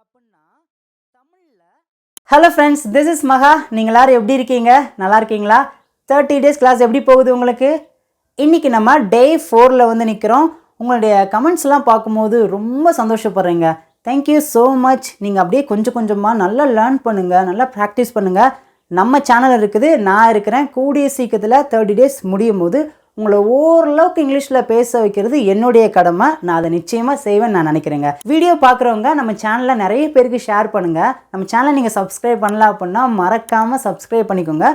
அப்படின்னா தமிழ்ல hello friends, this is மகா. நீங்கள் எல்லோரும் எப்படி இருக்கீங்க? நல்லா இருக்கீங்களா? 30 டேஸ் கிளாஸ் எப்படி போகுது உங்களுக்கு? இன்றைக்கி நம்ம டே 4 வந்து நிற்கிறோம். உங்களுடைய கமெண்ட்ஸ்லாம் பார்க்கும்போது ரொம்ப சந்தோஷப்படுறேங்க. Thank you so much. நீங்கள் அப்படியே கொஞ்சம் கொஞ்சமாக நல்லா லேர்ன் பண்ணுங்கள், நல்லா ப்ராக்டிஸ் பண்ணுங்கள். நம்ம சேனல் இருக்குது, நான் இருக்கிறேன். கூடிய சீக்கிரத்தில் 30 டேஸ் முடியும் போது உங்களை ஓரளவுக்கு இங்கிலீஷில் பேச வைக்கிறது என்னுடைய கடமை. நான் அதை நிச்சயமாக செய்வேன்னு நான் நினைக்கிறேங்க. வீடியோ பார்க்குறவங்க நம்ம சேனலில் நிறைய பேருக்கு ஷேர் பண்ணுங்கள். நம்ம சேனலை நீங்கள் சப்ஸ்கிரைப் பண்ணல அப்படின்னா மறக்காமல் சப்ஸ்கிரைப் பண்ணிக்கோங்க.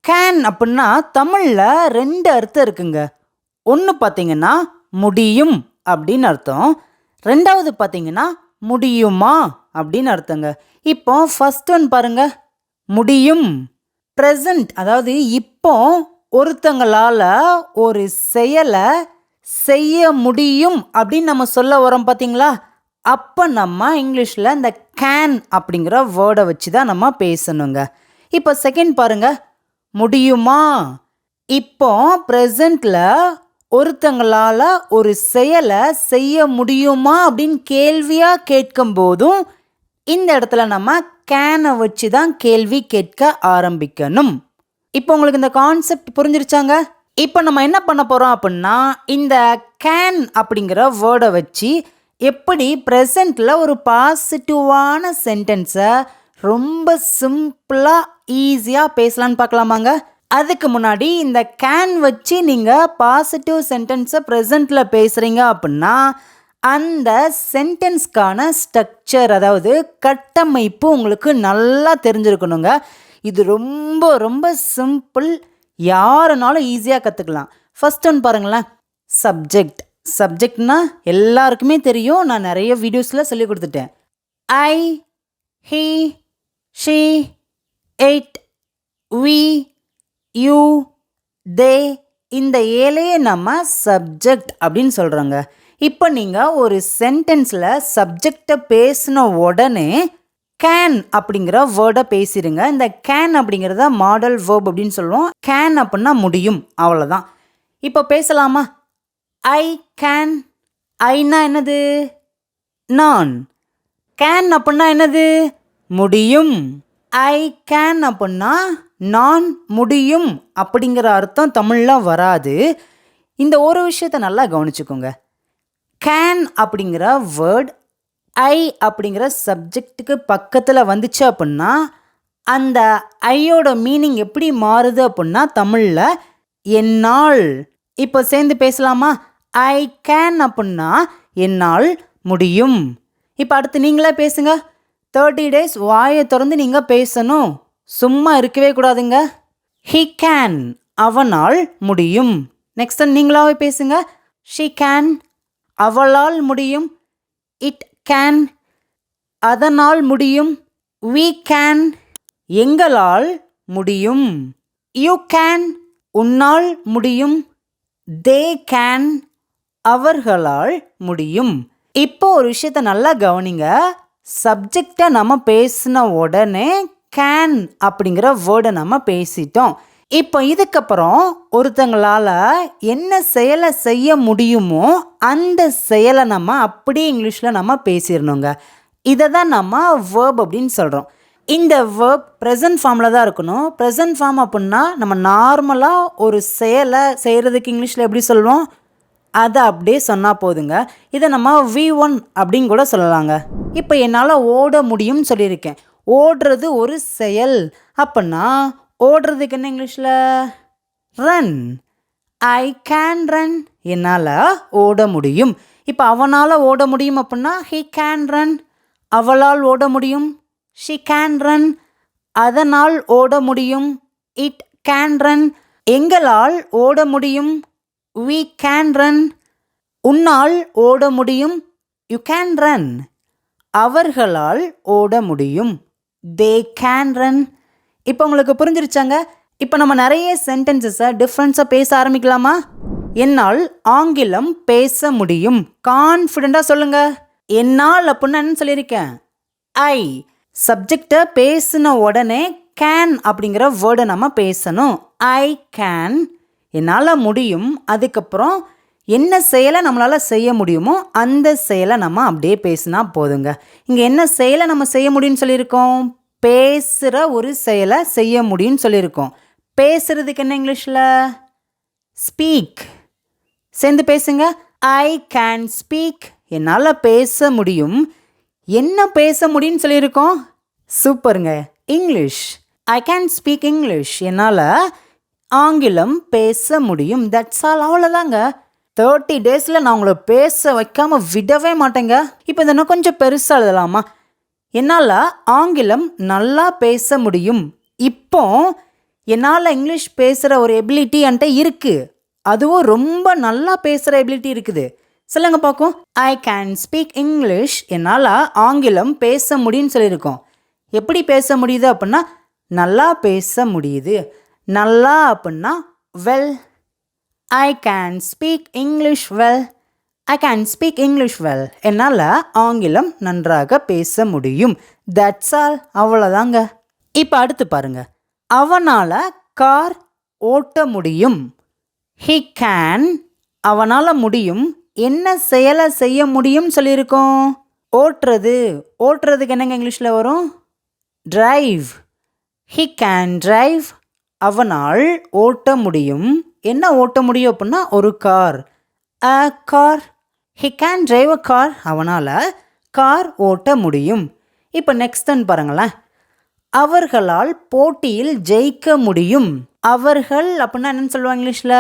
கேன் அப்படின்னா தமிழில் 2 அர்த்தம் இருக்குங்க. ஒன்று பார்த்தீங்கன்னா முடியும் அப்படின்னு அர்த்தம், ரெண்டாவது பார்த்தீங்கன்னா முடியுமா அப்படின்னு அர்த்தங்க. இப்போ ஃபர்ஸ்ட் ஒன் பாருங்க, முடியும். ப்ரெசண்ட், அதாவது இப்போ ஒருத்தங்களால் ஒரு செயலை செய்ய முடியும் அப்படின்னு நம்ம சொல்ல வரோம் பார்த்தீங்களா? அப்போ நம்ம இங்கிலீஷில் இந்த கேன் அப்படிங்கிற வேர்டை வச்சு தான் நம்ம பேசணுங்க. இப்போ செகண்ட் பாருங்க, முடியுமா. இப்போ ப்ரெசண்ட்டில் ஒருத்தங்களால் ஒரு செயலை செய்ய முடியுமா அப்படின்னு கேள்வியாக கேட்கும் போதும் இந்த இடத்துல நம்ம கேனை வச்சு தான் கேள்வி கேட்க ஆரம்பிக்கணும். இப்போ உங்களுக்கு இந்த கான்செப்ட் புரிஞ்சிருச்சாங்க? இப்போ நம்ம என்ன பண்ண போகிறோம் அப்படின்னா, இந்த கேன் அப்படிங்கிற வேர்டை வச்சு எப்படி ப்ரெசண்ட்டில் ஒரு பாசிட்டிவான சென்டென்ஸை ரொம்ப சிம்பிளாக ஈஸியாக பேசலான்னு பார்க்கலாமாங்க? அதுக்கு முன்னாடி இந்த கேன் வச்சு நீங்கள் பாசிட்டிவ் சென்டென்ஸை ப்ரெசண்ட்டில் பேசுகிறீங்க அப்படின்னா அந்த சென்டென்ஸ்க்கான ஸ்ட்ரக்சர், அதாவது கட்டமைப்பு உங்களுக்கு நல்லா தெரிஞ்சிருக்கணுங்க. இது ரொம்ப ரொம்ப சிம்பிள், யாருனாலும் ஈஸியாக கற்றுக்கலாம். ஃபர்ஸ்ட் ஒன்று பாருங்களேன், சப்ஜெக்ட். சப்ஜெக்ட்னா எல்லாருக்குமே தெரியும், நான் நிறைய வீடியோஸில் சொல்லி கொடுத்துட்டேன். I, he, she, it, we, you, they, இந்த ஏழையே நம்ம சப்ஜெக்ட் அப்படின்னு சொல்கிறோங்க. இப்போ நீங்கள் ஒரு சென்டென்ஸில் சப்ஜெக்டை பேசின உடனே கேன் அப்படிங்கிற வேர்டை பேசிடுங்க. இந்த கேன் அப்படிங்கிறத மாடல் வேர்ப் அப்படின்னு சொல்லுவோம். கேன் அப்படின்னா முடியும், அவ்வளோதான். இப்போ பேசலாமா? I can. ஐனா என்னது? நான். கேன் அப்படின்னா என்னது? முடியும். ஐ கேன் அப்படின்னா நான் முடியும் அப்படிங்கிற அர்த்தம் தமிழில் வராது. இந்த ஒரு விஷயத்தை நல்லா கவனிச்சுக்கோங்க. கேன் அப்படிங்கிற வேர்ட் ஐ அப்படிங்கிற சப்ஜெக்ட்டுக்கு பக்கத்தில் வந்துச்சு அப்படின்னா அந்த ஐயோட மீனிங் எப்படி மாறுது அப்படின்னா தமிழில் என்னால். இப்போ சேர்ந்து பேசலாமா? ஐ கேன் அப்படின்னா என்னால் முடியும். இப்போ அடுத்து நீங்களே பேசுங்க. 30 டேஸ் வாயை திறந்து நீங்கள் பேசணும், சும்மா இருக்கவே கூடாதுங்க. ஹி கேன், அவனால் முடியும். நெக்ஸ்ட் நீங்களாவே பேசுங்க. ஷி கேன், அவளால் முடியும். இட் கேன், அதனால் முடியும். வி கேன், எங்களால் முடியும். யூ கேன், உன்னால் முடியும். தே கேன், அவர்களால் முடியும். இப்போ ஒரு விஷயத்தை நல்லா கவனிங்க. சப்ஜெக்டை நம்ம பேசின உடனே கேன் அப்படிங்கிற வேர்டை நம்ம பேசிட்டோம். இப்போ இதுக்கப்புறம் ஒருத்தங்களால் என்ன செயலை செய்ய முடியுமோ அந்த செயலை நம்ம அப்படியே இங்கிலீஷில் நம்ம பேசிடணுங்க. இதை தான் நம்ம வேர்ப் அப்படின்னு சொல்கிறோம். இந்த வேர்ப் ப்ரெசன்ட் ஃபார்மில் தான் இருக்கணும். ப்ரெசன்ட் ஃபார்ம் அப்படின்னா நம்ம நார்மலாக ஒரு செயலை செய்கிறதுக்கு இங்கிலீஷில் எப்படி சொல்லுவோம், அதை அப்படியே சொன்னால் போதுங்க. இதை நம்ம V1 அப்படின்னு கூட சொல்லலாங்க. இப்போ என்னால் ஓட முடியும்னு சொல்லியிருக்கேன். ஓடுறது ஒரு செயல் அப்படின்னா ஓடுறதுக்கு என்ன இங்கிலீஷில்? ரன். ஐ கேன் ரன், என்னால் ஓட முடியும். இப்போ அவனால் ஓட முடியும் அப்படின்னா ஹி கேன் ரன். அவளால் ஓட முடியும், ஷி கேன் ரன். அதனால் ஓட முடியும், இட் கேன் ரன். எங்களால் ஓட முடியும், வி கேன் ரன். உன்னால் ஓட முடியும், யூ கேன் ரன். அவர்களால் ஓட முடியும், தே கேன் ரன். இப்போ உங்களுக்கு புரிஞ்சிருச்சாங்க? இப்போ நம்ம நிறைய சென்டென்சஸை டிஃப்ரென்ஸாக பேச ஆரம்பிக்கலாமா? என்னால் ஆங்கிலம் பேச முடியும். கான்ஃபிடெண்ட்டாக சொல்லுங்கள். என்னால் அப்படின்னா என்ன சொல்லியிருக்கேன்? ஐ. சப்ஜெக்டை பேசின உடனே கேன் அப்படிங்கிற வேர்டை நம்ம பேசணும். ஐ கேன், என்னால் முடியும். அதுக்கப்புறம் என்ன செயலை நம்மளால் செய்ய முடியுமோ அந்த செயலை நம்ம அப்படியே பேசினா போதுங்க. இங்கே என்ன செயலை நம்ம செய்ய முடியும்னு சொல்லியிருக்கோம்? பேசுகிற ஒரு செயலை செய்ய முடியும்னு சொல்லியிருக்கோம். பேசுகிறதுக்கு என்ன இங்கிலீஷில்? ஸ்பீக். சேர்ந்து பேசுங்க. I can speak. என்னால் பேச முடியும். என்ன பேச முடியும்னு சொல்லியிருக்கோம்? சூப்பருங்க, English. I can speak English. என்னால் ஆங்கிலம் பேச முடியும். That's all. அவ்வளோதாங்க. 30 டேஸில் நான் உங்களை பேச வைக்காமல் விடவே மாட்டேங்க. இப்போ இதை நான் கொஞ்சம் பெருசாக எழுதலாமா? என்னால் ஆங்கிலம் நல்லா பேச முடியும். இப்போ என்னால் இங்கிலீஷ் பேசுகிற ஒரு எபிலிட்டி என்கிட்ட இருக்குது. அதுவும் ரொம்ப நல்லா பேசுகிற எபிலிட்டி இருக்குது. சொல்லுங்க பார்க்கும். I can speak English. என்னால் ஆங்கிலம் பேச முடியும்னு சொல்லியிருக்கோம். எப்படி பேச முடியுது அப்படின்னா நல்லா பேச முடியுது. நல்லா அப்படின்னா well. I can speak English well. I can speak English well. என்னால் ஆங்கிலம் நன்றாக பேச முடியும். That's all. அவ்வளோதாங்க. இப்போ அடுத்து பாருங்க. அவனால் கார் ஓட்ட முடியும். He can. அவனால் முடியும். என்ன செயலை செய்ய முடியும்னு சொல்லியிருக்கோம்? ஓட்டுறது. ஓட்டுறதுக்கு என்னங்க இங்கிலீஷில் வரும்? டிரைவ். He can drive. அவனால் ஓட்ட முடியும். என்ன ஓட்ட முடியும் அப்படின்னா ஒரு car. A car. He can drive a car. அவனால் கார் ஓட்ட முடியும். இப்போ நெக்ஸ்ட்ன்னு பாருங்களேன். அவர்களால் போட்டியில் ஜெயிக்க முடியும். அவர்கள் அப்படின்னா என்னன்னு சொல்லுவாங்க இங்கிலீஷில்?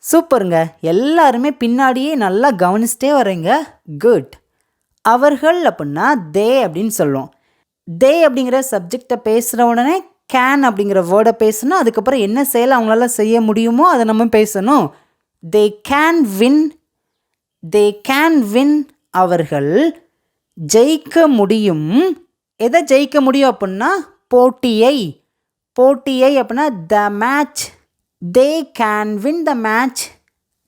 சூப்பருங்க. எல்லாருமே பின்னாடியே நல்லா கவனிச்சிட்டே வரீங்க. குட். அவர்கள் அப்படின்னா தே அப்படின்னு சொல்லுவோம். தே அப்படிங்கிற சப்ஜெக்டை பேசுகிற உடனே கேன் அப்படிங்கிற வேர்டை பேசணும். அதுக்கப்புறம் என்ன செயலை அவங்களால செய்ய முடியுமோ அதை நம்ம பேசணும். They can win. They can win. அவர்கள் ஜெயிக்க முடியும். எதை ஜெயிக்க முடியும் அப்படின்னா போட்டியை. போட்டியை அப்படின்னா the match. They can win the match.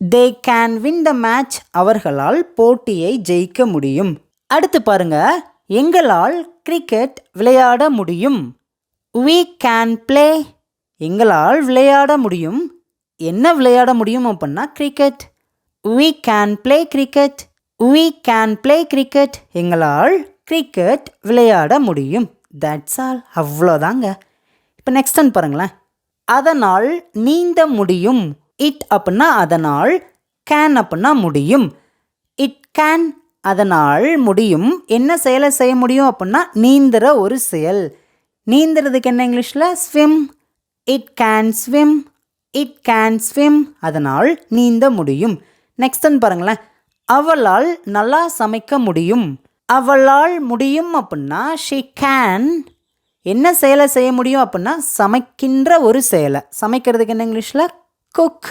They can win the match. அவர்களால் போட்டியை ஜெயிக்க முடியும். அடுத்து பாருங்க. எங்களால் கிரிக்கெட் விளையாட முடியும். we can play. எங்களால் விளையாட முடியும். என்ன விளையாட முடியும் அப்படின்னா cricket. we can play cricket. we can play cricket. எங்களால் கிரிக்கெட் விளையாட முடியும். That's all. அவ்வளோதாங்க. இப்போ நெக்ஸ்ட் ஒன் பாருங்களேன். அதனால் நீந்த முடியும். இட் அப்படின்னா அதனால். கேன் அப்படின்னா முடியும். It can. அதனால் முடியும். என்ன செயலை செய்ய முடியும் அப்படின்னா நீந்துற ஒரு செயல். நீந்துறதுக்கு என்ன இங்கிலீஷில்? Swim. It can swim. It can swim. அதனால் நீந்த முடியும். நெக்ஸ்ட் ஒன் பாருங்களேன். அவளால் நல்லா சமைக்க முடியும். அவளால் முடியும் அப்படின்னா ஷி கேன். என்ன செயலை செய்ய முடியும் அப்படின்னா சமைக்கின்ற ஒரு செயலை. சமைக்கிறதுக்கு என்ன இங்கிலீஷில்? குக்.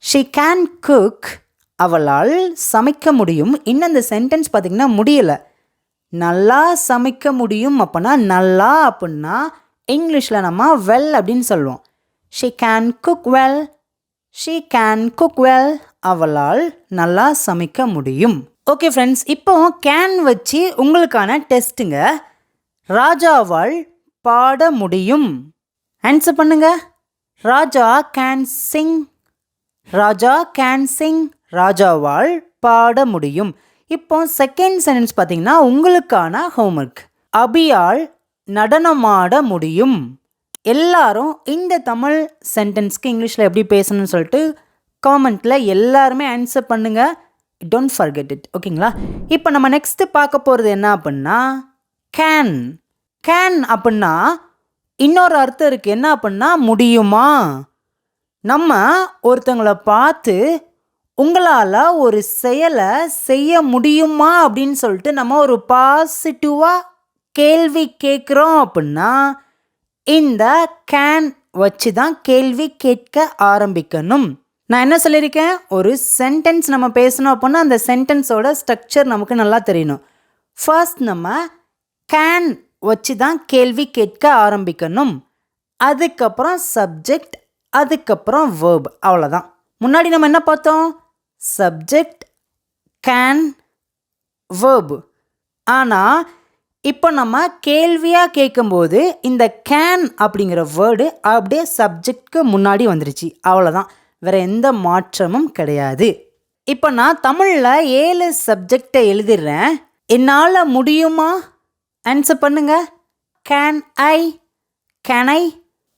She can cook. அவளால் சமைக்க முடியும். இன்னும் இந்த சென்டென்ஸ் பார்த்திங்கன்னா முடியலை. நல்லா சமைக்க முடியும் அப்படின்னா நல்லா அப்படின்னா இங்கிலீஷில் நம்ம வெல் அப்படின்னு சொல்லுவோம். She can cook well. She can cook well. அவளால் நல்லா சமைக்க முடியும். ஓகே ஃப்ரெண்ட்ஸ், இப்போ கேன் வச்சு உங்களுக்கான டெஸ்ட்டுங்க. ராஜாவால் பாட முடியும். ஆன்சர் பண்ணுங்க. Raja can sing. Raja can sing. ராஜாவால் பாட முடியும். இப்போ செகண்ட் சென்டென்ஸ் பார்த்தீங்கன்னா உங்களுக்கான ஹோம்ஒர்க். அபியால் நடனமாட முடியும். எல்லாரும் இந்த தமிழ் சென்டென்ஸ்க்கு இங்கிலீஷில் எப்படி பேசணும்னு சொல்லிட்டு காமெண்ட்டில் எல்லாருமே ஆன்சர் பண்ணுங்கள். Don't forget it. ஓகேங்களா? இப்போ நம்ம நெக்ஸ்ட்டு பார்க்க போகிறது என்ன அப்படின்னா கேன். கேன் அப்படின்னா இன்னொரு அர்த்தம் இருக்குது. என்ன அப்படின்னா முடியுமா. நம்ம ஒருத்தங்களை பார்த்து உங்களால் ஒரு செயலை செய்ய முடியுமா அப்படின்னு சொல்லிட்டு நம்ம ஒரு பாசிட்டிவாக கேள்வி கேட்குறோம் அப்படின்னா இந்த கேன் வச்சு தான் கேள்வி கேட்க ஆரம்பிக்கணும். நான் என்ன சொல்லியிருக்கேன்? ஒரு சென்டென்ஸ் நம்ம பேசணும் அப்படின்னா அந்த சென்டென்ஸோட ஸ்ட்ரக்சர் நமக்கு நல்லா தெரியணும். ஃபர்ஸ்ட் நம்ம கேன் வச்சு தான் கேள்வி கேட்க ஆரம்பிக்கணும். அதுக்கப்புறம் சப்ஜெக்ட், அதுக்கப்புறம் வேர்ப். அவ்வளோதான். முன்னாடி நம்ம என்ன பார்த்தோம்? Subject, can, verb. ஆனால் இப்போ நம்ம கேள்வியாக கேட்கும்போது இந்த கேன் அப்படிங்கிற வேர்டு அப்படியே சப்ஜெக்ட்க்கு முன்னாடி வந்துருச்சு. அவ்வளோதான். வேறு எந்த மாற்றமும் கிடையாது. இப்போ நான் தமிழில் 7 சப்ஜெக்டை எழுதிடுறேன். என்னால் முடியுமா? ஆன்சர் பண்ணுங்க. Can I, can I.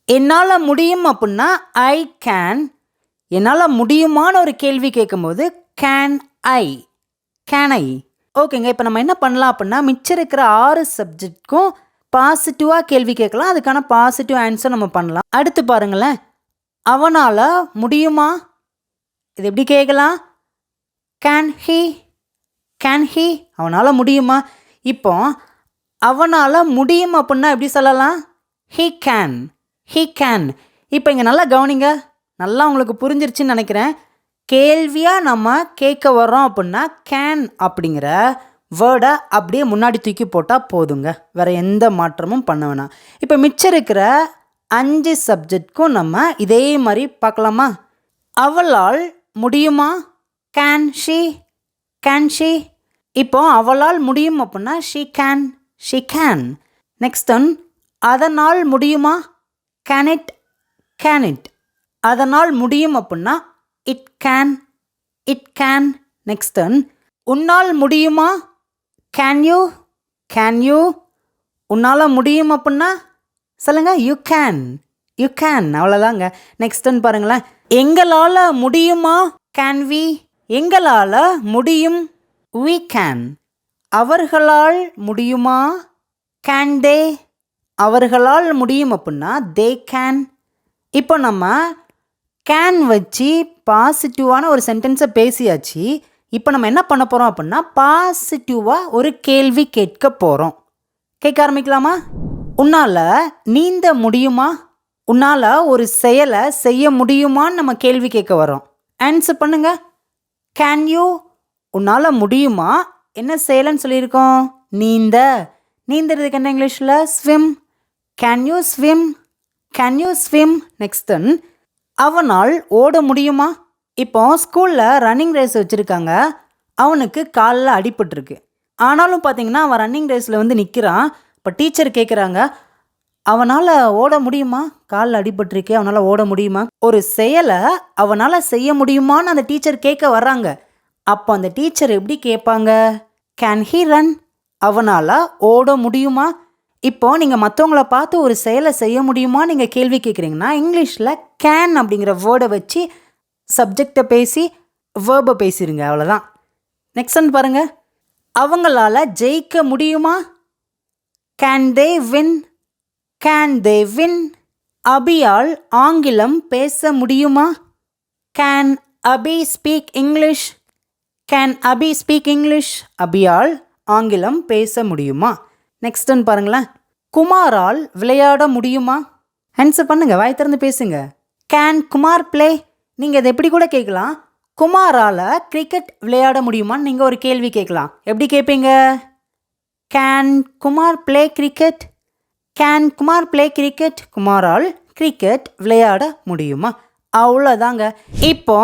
என்னால் முடியும் அப்படின்னா ஐ கேன். என்னால் முடியுமான்னு ஒரு கேள்வி கேட்கும்போது கேன் ஐ, கேன் ஐ. ஓகேங்க. இப்போ நம்ம என்ன பண்ணலாம் அப்படின்னா மிச்சம் இருக்கிற 6 சப்ஜெக்ட்க்கும் பாசிட்டிவாக கேள்வி கேட்கலாம். அதுக்கான பாசிட்டிவ் ஆன்சர் நம்ம பண்ணலாம். அடுத்து பாருங்களேன், அவனால் முடியுமா? இது எப்படி கேட்கலாம்? Can he, can he. அவனால் முடியுமா? இப்போ அவனால் முடியும் அப்படின்னா எப்படி சொல்லலாம்? He can, he can. இப்போ இங்கே நல்லா கவனிங்க, நல்லா உங்களுக்கு புரிஞ்சிருச்சுன்னு நினைக்கிறேன். கேள்வியாக நம்ம கேட்க வர்றோம் அப்படின்னா கேன் அப்படிங்கிற வேர்டை அப்படியே முன்னாடி தூக்கி போட்டால் போதுங்க. வேறு எந்த மாற்றமும் பண்ண வேணாம். இப்போ மிச்சம் இருக்கிற 5 சப்ஜெக்ட்க்கும் நம்ம இதே மாதிரி பார்க்கலாமா? அவளால் முடியுமா? Can she, can she. இப்போ அவளால் முடியும் அப்படின்னா she can, she can. Next one, அதனால் முடியுமா? Can it, can it. அதனால் முடியும் அப்படின்னா it can, it can. Next one, உன்னால் முடியுமா? Can you, can you. உன்னால் முடியும் அப்படின்னா சொல்லுங்கள், யூ கேன், யூ கேன். அவ்வளோதாங்க. நெக்ஸ்ட் ஒன் பாருங்களேன், எங்களால் முடியுமா? Can we. எங்களால் முடியும், வி கேன். அவர்களால் முடியுமா? Can they. அவர்களால் முடியும் அப்படின்னா தே கேன். இப்போ நம்ம கேன் வச்சு பாசிட்டிவான ஒரு சென்டென்ஸை பேசியாச்சு. இப்போ நம்ம என்ன பண்ண போகிறோம் அப்படின்னா பாசிட்டிவாக ஒரு கேள்வி கேட்க போகிறோம். கேட்க ஆரம்பிக்கலாமா? உன்னால் நீந்த முடியுமா? உன்னால் ஒரு செயலை செய்ய முடியுமான்னு நம்ம கேள்வி கேட்க வரோம். ஆன்சர் பண்ணுங்க. Can you. உன்னால் முடியுமா? என்ன செயலைன்னு சொல்லியிருக்கோம்? நீந்த. நீந்துறதுக்கு என்ன இங்கிலீஷில்? Swim. Can you swim, can you swim. Next one, அவனால் ஓட முடியுமா? இப்போ ஸ்கூலில் ரன்னிங் ரேஸ் வச்சுருக்காங்க. அவனுக்கு காலில் அடிபட்டிருக்கு. ஆனாலும் பார்த்தீங்கன்னா அவன் ரன்னிங் ரேஸில் வந்து நிற்கிறான். இப்போ டீச்சர் கேட்குறாங்க, அவனால் ஓட முடியுமா? காலில் அடிபட்டிருக்கே, அவனால் ஓட முடியுமா? ஒரு செயலை அவனால் செய்ய முடியுமான்னு அந்த டீச்சர் கேட்க வர்றாங்க. அப்போ அந்த டீச்சர் எப்படி கேட்பாங்க? Can he run. அவனால் ஓட முடியுமா? இப்போது நீங்கள் மற்றவங்கள பார்த்து ஒரு செயலை செய்ய முடியுமா நீங்கள் கேள்வி கேட்குறீங்கன்னா இங்கிலீஷில் கேன் அப்படிங்கிற வேர்டை வச்சு சப்ஜெக்டை பேசி வேர்பை பேசிடுங்க. அவ்வளோதான். நெக்ஸ்ட் ஒன் பாருங்கள், அவங்களால ஜெயிக்க முடியுமா? Can they win, can they win. அபியால் ஆங்கிலம் பேச முடியுமா? Can Abhi speak English, can Abhi speak English. அபியால் ஆங்கிலம் பேச முடியுமா? நெக்ஸ்ட் ஒன் பாருங்களேன், குமாரால் விளையாட முடியுமா? ஆன்சர் பண்ணுங்கள், வாய் திறந்து பேசுங்க. Can Kumar play. நீங்கள் இதை எப்படி கூட கேட்கலாம், குமாரால் கிரிக்கெட் விளையாட முடியுமான்னு நீங்கள் ஒரு கேள்வி கேட்கலாம். எப்படி கேட்பீங்க? Can Kumar play cricket, can Kumar play cricket. குமாரால் கிரிக்கெட் விளையாட முடியுமா? அவ்வளோதாங்க. இப்போ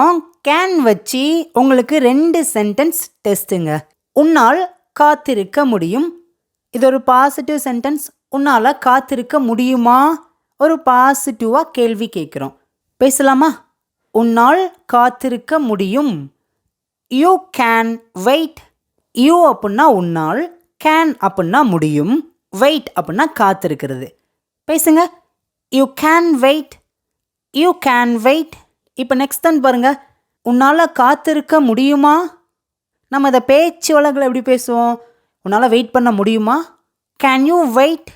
கேன் வச்சு உங்களுக்கு 2 சென்டென்ஸ் டெஸ்ட்டுங்க. உன்னால் காத்திருக்க முடியும். இது ஒரு பாசிட்டிவ் சென்டென்ஸ். உன்னால் காத்திருக்க முடியுமா? ஒரு பாசிட்டிவாக கேள்வி கேட்குறோம். பேசலாமா? உன்னால் காத்திருக்க முடியும். You can wait. யூ அப்படின்னா உன்னால், கேன் அப்படின்னா முடியும், வெயிட் அப்படின்னா காத்திருக்கிறது. பேசுங்க. You can wait, you can wait. இப்போ நெக்ஸ்ட் தான் பாருங்கள், உன்னால் காத்திருக்க முடியுமா? நம்ம இதை பேச்சு வழக்கில் எப்படி பேசுவோம்? உன்னால் வெயிட் பண்ண முடியுமா? Can you wait,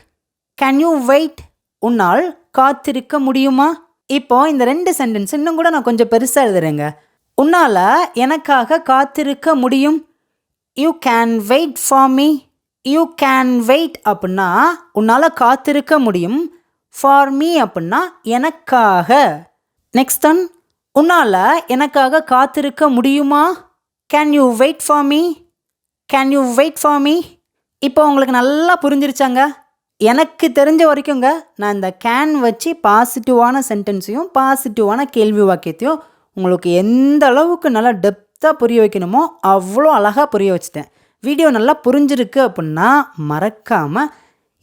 can you wait. உன்னால் காத்திருக்க முடியுமா? இப்போ இந்த 2 சென்டென்ஸ் இன்னும் கூட நான் கொஞ்சம் பெருசாக எழுதுறேங்க. உன்னால் எனக்காக காத்திருக்க முடியும். You can wait for me. You can wait அப்படின்னா உன்னால் காத்திருக்க முடியும். ஃபார் மீ அப்படின்னா எனக்காக. நெக்ஸ்ட் ஒன், உன்னால் எனக்காக காத்திருக்க முடியுமா? Can you wait for me, can you wait for me. இப்போ உங்களுக்கு நல்லா புரிஞ்சிருச்சாங்க? எனக்கு தெரிஞ்ச வரைக்குங்க நான் இந்த கேன் வச்சு பாசிட்டிவான சென்டென்ஸையும் பாசிட்டிவான கேள்வி வாக்கியத்தையும் உங்களுக்கு எந்த அளவுக்கு நல்லா டெப்த்தாக புரிய வைக்கணுமோ அவ்வளோ அழகாக புரிய வச்சுட்டேன். வீடியோ நல்லா புரிஞ்சிருக்கு அப்படின்னா மறக்காமல்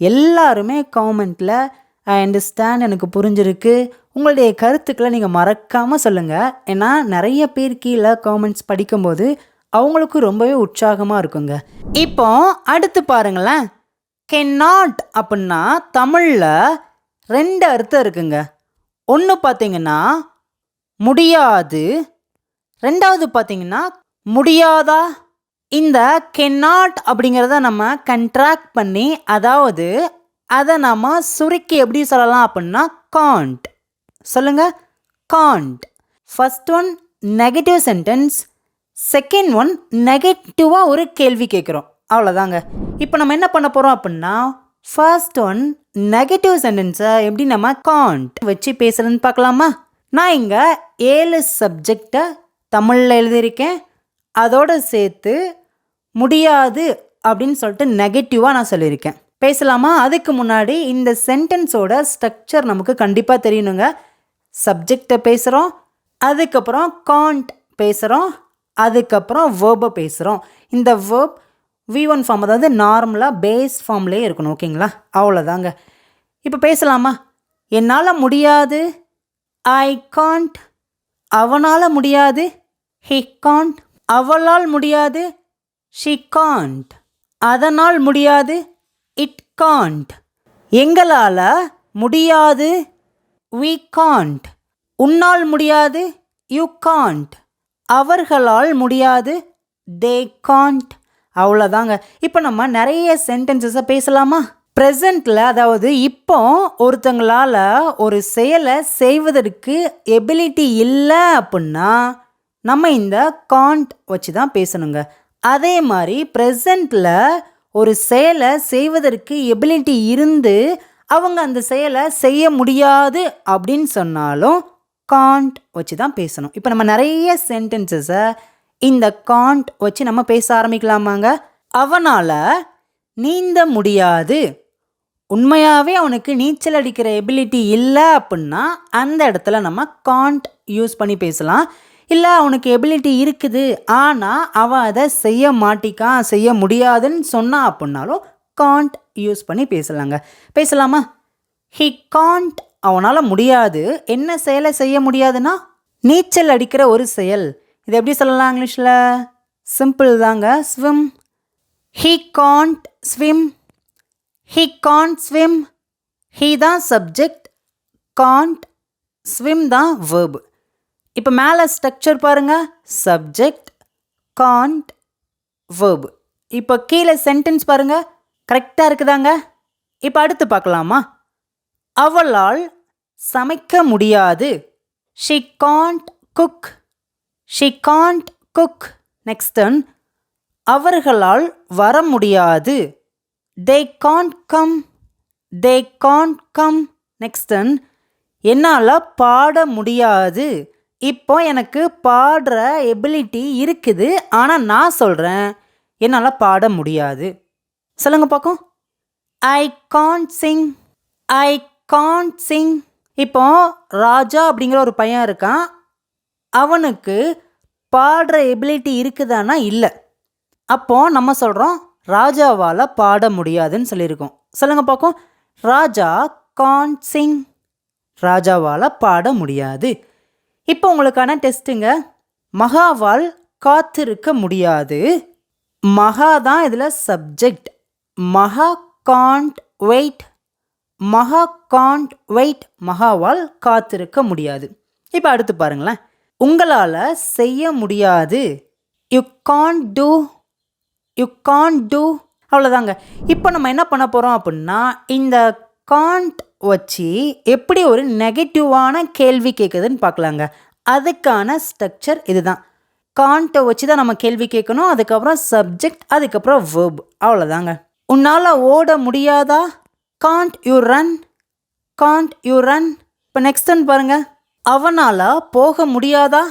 எல்லாருமே காமெண்ட்டில் ஐ அண்டர்ஸ்டாண்ட், எனக்கு புரிஞ்சிருக்கு, உங்களுடைய கருத்துக்களை நீங்கள் மறக்காமல் சொல்லுங்கள். ஏன்னா நிறைய பேர் கீழே காமெண்ட்ஸ் படிக்கும்போது அவங்களுக்கு ரொம்பவே உற்சாகமாக இருக்குங்க. இப்போ அடுத்து பாருங்களேன். cannot அப்படின்னா தமிழில் 2 அர்த்தம் இருக்குங்க. ஒன்று பார்த்தீங்கன்னா முடியாது, 2வது பார்த்தீங்கன்னா முடியாதா. இந்த cannot அப்படிங்கிறத நம்ம கண்ட்ராக்ட் பண்ணி, அதாவது அதை நம்ம சுருக்கி எப்படி சொல்லலாம் அப்படின்னா can't. சொல்லுங்க, can't. First one negative sentence, second one நெகட்டிவாக ஒரு கேள்வி கேட்குறோம், அவ்வளோதாங்க. இப்போ நம்ம என்ன பண்ண போகிறோம் அப்படின்னா ஃபர்ஸ்ட் ஒன் நெகட்டிவ் சென்டென்ஸை எப்படி நம்ம can't வச்சு பேசுகிறேன்னு பார்க்கலாமா. நான் இங்கே 7 சப்ஜெக்டை தமிழில் எழுதியிருக்கேன். அதோடு சேர்த்து முடியாது அப்படின்னு சொல்லிட்டு நெகட்டிவாக நான் சொல்லியிருக்கேன். பேசலாமா? அதுக்கு முன்னாடி இந்த சென்டென்ஸோட ஸ்ட்ரக்சர் நமக்கு கண்டிப்பாக தெரியணுங்க. சப்ஜெக்டை பேசுகிறோம், அதுக்கப்புறம் can't பேசுகிறோம், அதுக்கப்புறம் வேர்பை பேசுகிறோம். இந்த வேர்ப் V1 ஃபார்ம், அதாவது நார்மலாக பேஸ் ஃபார்ம்லேயே இருக்கணும். ஓகேங்களா? அவ்வளோதாங்க. இப்போ பேசலாமா? என்னால் முடியாது, ஐ can't. அவனால் முடியாது, he can't. அவளால் முடியாது, she can't. அதனால் முடியாது, it can't. எங்களால் முடியாது, we can't. உன்னால் முடியாது, you can't. அவர்களால் முடியாது, they can't. அவ்வளோதாங்க. இப்போ நம்ம நிறைய சென்டென்சஸை பேசலாமா? ப்ரெசண்ட்டில், அதாவது இப்போ ஒருத்தங்களால் ஒரு செயலை செய்வதற்கு எபிலிட்டி இல்லை அப்படின்னா நம்ம இந்த can't வச்சு தான் பேசணுங்க. அதே மாதிரி ப்ரெசண்ட்டில் ஒரு செயலை செய்வதற்கு எபிலிட்டி இருந்து அவங்க அந்த செயலை செய்ய முடியாது அப்படின்னு சொன்னாலும் can't வச்சு தான் பேசணும். இப்போ நம்ம நிறைய சென்டென்சஸை இந்த can't வச்சு நம்ம பேச ஆரம்பிக்கலாமாங்க. அவனால் நீந்த முடியாது, உண்மையாகவே அவனுக்கு நீச்சல் அடிக்கிற எபிலிட்டி இல்லை அப்படின்னா அந்த இடத்துல நம்ம can't யூஸ் பண்ணி பேசலாம். இல்லை அவனுக்கு எபிலிட்டி இருக்குது ஆனால் அவன் அதை செய்ய மாட்டிக்கான், செய்ய முடியாதுன்னு சொன்னான் அப்படின்னாலும் can't யூஸ் பண்ணி பேசலாங்க. பேசலாமா? he can't, அவனால் முடியாது. என்ன செயலை செய்ய முடியாதுன்னா நீச்சல் அடிக்கிற ஒரு செயல். இது எப்படி சொல்லலாம் இங்கிலீஷில்? சிம்பிள் தாங்க, swim. he can't swim. he can't swim. he தான் சப்ஜெக்ட், can't, swim தான் verb. இப்போ மேலே ஸ்ட்ரக்சர் பாருங்கள், சப்ஜெக்ட், can't, verb. இப்போ கீழே சென்டென்ஸ் பாருங்கள், கரெக்டாக இருக்குதாங்க. இப்போ அடுத்து பார்க்கலாமா? அவளால் சமைக்க முடியாது, she can't cook. she can't cook. Next one, அவர்களால் வர முடியாது, they can't come. they can't come. Next one, என்னால் பாட முடியாது. இப்போ எனக்கு பாடுற எபிலிட்டி இருக்குது ஆனால் நான் சொல்கிறேன் என்னால் பாட முடியாது. சொல்லுங்க பார்க்கும். I can't Singh. I can't Singh. இப்போ ராஜா அப்படிங்கிற ஒரு பையன் இருக்கான், அவனுக்கு பாடுற எபிலிட்டி இருக்குதானா இல்லை. அப்போது நம்ம சொல்கிறோம் ராஜாவால் பாட முடியாதுன்னு சொல்லியிருக்கோம். சொல்லுங்க பார்க்கும். ராஜா கான்ட் சிங். ராஜாவால் பாட முடியாது. இப்போ உங்களுக்கான டெஸ்ட்டுங்க. மகாவால் காத்திருக்க முடியாது. மகா தான் இதில் subject. Maha can't wait. Maha can't wait. மகாவால் காத்திருக்க முடியாது. இப்போ அடுத்து பாருங்களேன். உங்களால் செய்ய முடியாது. You can't do. You can't do. அவ்வளோதாங்க. இப்போ நம்ம என்ன பண்ண போகிறோம் அப்படின்னா இந்த காண்ட் வச்சு எப்படி ஒரு நெகட்டிவான கேள்வி கேட்குதுன்னு பார்க்கலாங்க. அதுக்கான ஸ்ட்ரக்சர் இதுதான். காண்ட்டை வச்சு தான் நம்ம கேள்வி கேட்கணும். அதுக்கப்புறம் சப்ஜெக்ட், அதுக்கப்புறம் வேர்ப். அவ்வளோதாங்க. உன்னால் ஓட முடியாதா? Can't you run. Can't you run. இப்போ நெக்ஸ்ட் ஒன் பாருங்கள். அவனால் போக முடியாதா?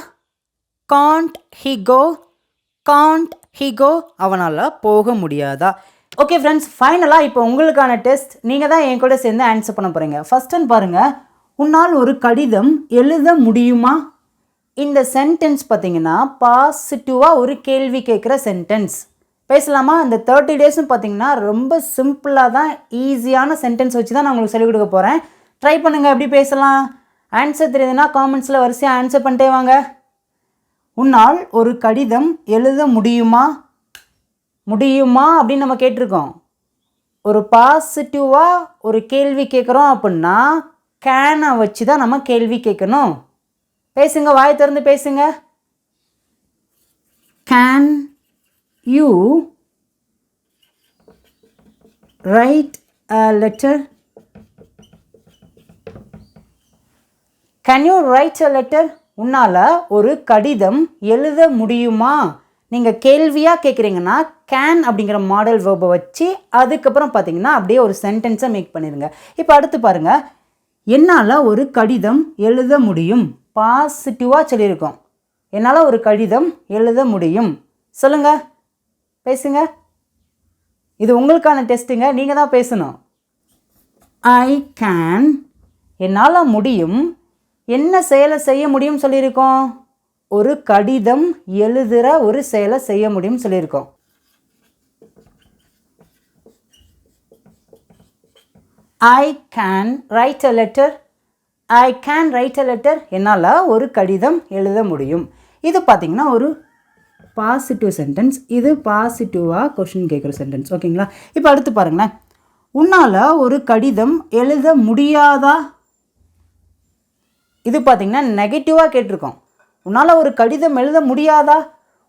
Can't he go. Can't he go. அவனால் போக முடியாதா? ஓகே ஃப்ரெண்ட்ஸ், ஃபைனலாக இப்போ உங்களுக்கான டெஸ்ட் நீங்கள் தான் என் கூட சேர்ந்து ஆன்சர் பண்ண போகிறீங்க. ஃபர்ஸ்ட் ஒன் பாருங்கள். உன்னால் ஒரு கடிதம் எழுத முடியுமா? இந்த சென்டென்ஸ் பார்த்தீங்கன்னா பாசிட்டிவாக ஒரு கேள்வி கேட்குற சென்டென்ஸ். பேசலாமா? இந்த 30 டேஸும் பார்த்தீங்கன்னா ரொம்ப சிம்பிளாக தான், ஈஸியான சென்டென்ஸ் வச்சு தான் நான் உங்களுக்கு சொல்லிக் கொடுக்க போகிறேன். ட்ரை பண்ணுங்கள் எப்படி பேசலாம். ஆன்சர் தெரியுதுன்னா காமெண்ட்ஸில் வரிசையாக ஆன்சர் பண்ணிட்டே வாங்க. உன்னால் ஒரு கடிதம் எழுத முடியுமா? முடியுமா அப்படின்னு நம்ம கேட்டிருக்கோம். ஒரு பாசிட்டிவாக ஒரு கேள்வி கேட்குறோம் அப்படின்னா கேனை வச்சு தான் நம்ம கேள்வி கேட்கணும். பேசுங்க, வாய் திறந்து பேசுங்க. Can you write a letter? Can you write a letter? உன்னால் ஒரு கடிதம் எழுத முடியுமா? நீங்கள் கேள்வியாக கேட்குறீங்கன்னா கேன் அப்படிங்கிற மாடல் வேர்பை வச்சு அதுக்கப்புறம் பார்த்தீங்கன்னா அப்படியே ஒரு சென்டென்ஸை மேக் பண்ணிடுங்க. இப்போ அடுத்து பாருங்கள், என்னால் ஒரு கடிதம் எழுத முடியும். பாசிட்டிவாக சொல்லியிருக்கோம். என்னால் ஒரு கடிதம் எழுத முடியும். சொல்லுங்கள், பேசுங்க. இது உங்களுக்கான டெஸ்ட்டுங்க, நீங்கள் தான் பேசணும். ஐ கேன், என்னால் முடியும். என்ன செயலை செய்ய முடியும் சொல்லியிருக்கோம்? ஒரு கடிதம் எழுதுகிற ஒரு செயலை செய்ய முடியும் சொல்லியிருக்கோம். I can write a letter. I can write a letter, என்னால் ஒரு கடிதம் எழுத முடியும். இது பார்த்திங்கன்னா ஒரு பாசிட்டிவ் சென்டென்ஸ். இது பாசிட்டிவாக கொஷின் கேட்குற சென்டென்ஸ். ஓகேங்களா? இப்போ அடுத்து பாருங்களேன், உன்னால் ஒரு கடிதம் எழுத முடியாதா? இது பார்த்திங்கன்னா நெகட்டிவாக கேட்டிருக்கோம். உன்னால் ஒரு கடிதம் எழுத முடியாதா?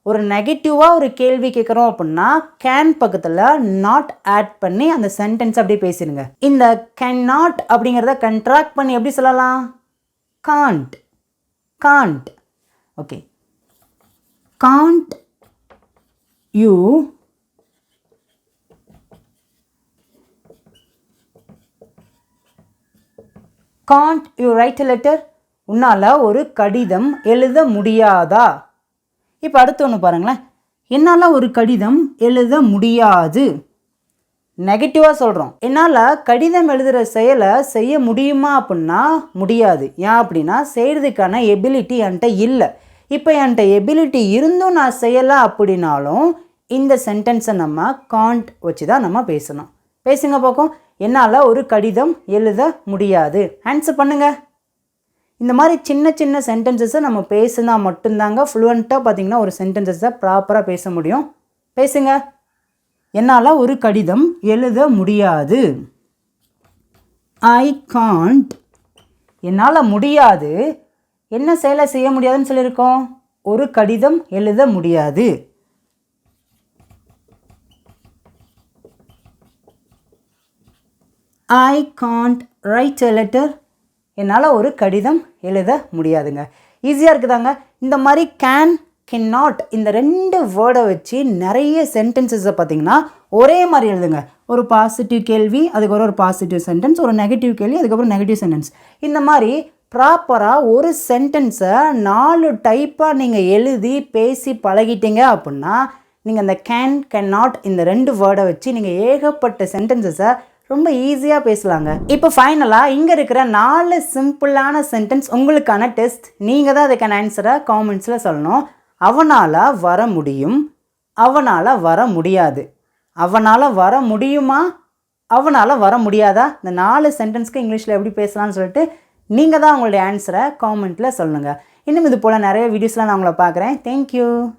ஒரு நெகட்டிவாக ஒரு கேள்வி கேட்குறோம் அப்படின்னா கேன் பக்கத்தில் நாட் ஆட் பண்ணி அந்த சென்டென்ஸ் அப்படியே பேசிடுங்க. இந்த கேன் நாட் அப்படிங்கிறத கண்ட்ராக்ட் பண்ணி எப்படி சொல்லலாம்? Can't. Can't. Okay. Can't you can't you write a letter? உன்னால் ஒரு கடிதம் எழுத முடியாதா? இப்போ அடுத்து ஒன்று பாருங்களேன், என்னால் ஒரு கடிதம் எழுத முடியாது. நெகட்டிவாக சொல்கிறோம். என்னால் கடிதம் எழுதுகிற செயலை செய்ய முடியுமா அப்படின்னா முடியாது. ஏன் அப்படின்னா செய்கிறதுக்கான எபிலிட்டி என்கிட்ட இல்லை. இப்போ என்கிட்ட எபிலிட்டி இருந்தும் நான் செய்யலை அப்படின்னாலும் இந்த சென்டென்ஸை நம்ம காண்ட் வச்சு தான் நம்ம பேசணும். பேசுங்க பார்க்கும். என்னால் ஒரு கடிதம் எழுத முடியாது. ஆன்சர் பண்ணுங்கள். இந்த மாதிரி சின்ன சின்ன சென்டென்சஸை நம்ம பேசுனா மட்டும்தாங்க ஃப்ளூவெண்ட்டாக பார்த்திங்கன்னா ஒரு சென்டென்சஸை ப்ராப்பராக பேச முடியும். பேசுங்க. என்னால் ஒரு கடிதம் எழுத முடியாது. ஐ காண்ட், என்னால் முடியாது. என்ன செயலை செய்ய முடியாதுன்னு சொல்லியிருக்கோம்? ஒரு கடிதம் எழுத முடியாது. I can't right a letter. என்னால் ஒரு கடிதம் எழுத முடியாதுங்க. ஈஸியாக இருக்குதாங்க. இந்த மாதிரி கேன், கேன் நாட் இந்த ரெண்டு வேர்டை வச்சு நிறைய சென்டென்சஸை பார்த்திங்கன்னா ஒரே மாதிரி எழுதுங்க. ஒரு பாசிட்டிவ் கேள்வி, அதுக்கப்புறம் ஒரு பாசிட்டிவ் சென்டென்ஸ், ஒரு நெகட்டிவ் கேள்வி, அதுக்கப்புறம் நெகட்டிவ் சென்டென்ஸ். இந்த மாதிரி ப்ராப்பராக ஒரு சென்டென்ஸை 4 டைப்பாக நீங்கள் எழுதி பேசி பழகிட்டீங்க அப்படின்னா நீங்கள் அந்த கேன், கேன் நாட் இந்த 2 வேர்டை வச்சு நீங்கள் ஏகப்பட்ட சென்டென்சஸை ரொம்ப ஈஸியாக பேசலாங்க. இப்போ ஃபைனலாக இங்கே இருக்கிற 4 சிம்பிளான சென்டென்ஸ் உங்களுக்கான டெஸ்ட். நீங்கள் தான் அதுக்கான ஆன்சரை காமெண்ட்ஸில் சொல்லணும். அவனால் வர முடியும், அவனால் வர முடியாது. அவனால் வர முடியுமா, அவனால் வர முடியாதா? இந்த 4 சென்டென்ஸ்க்கு இங்கிலீஷில் எப்படி பேசலாம்னு சொல்லிட்டு நீங்கள் தான் உங்களுடைய ஆன்சரை காமெண்ட்டில் சொல்லுங்கள். இன்னும் இது போல் நிறைய வீடியோஸ்லாம் நான் உங்களை பார்க்குறேன். தேங்க்யூ.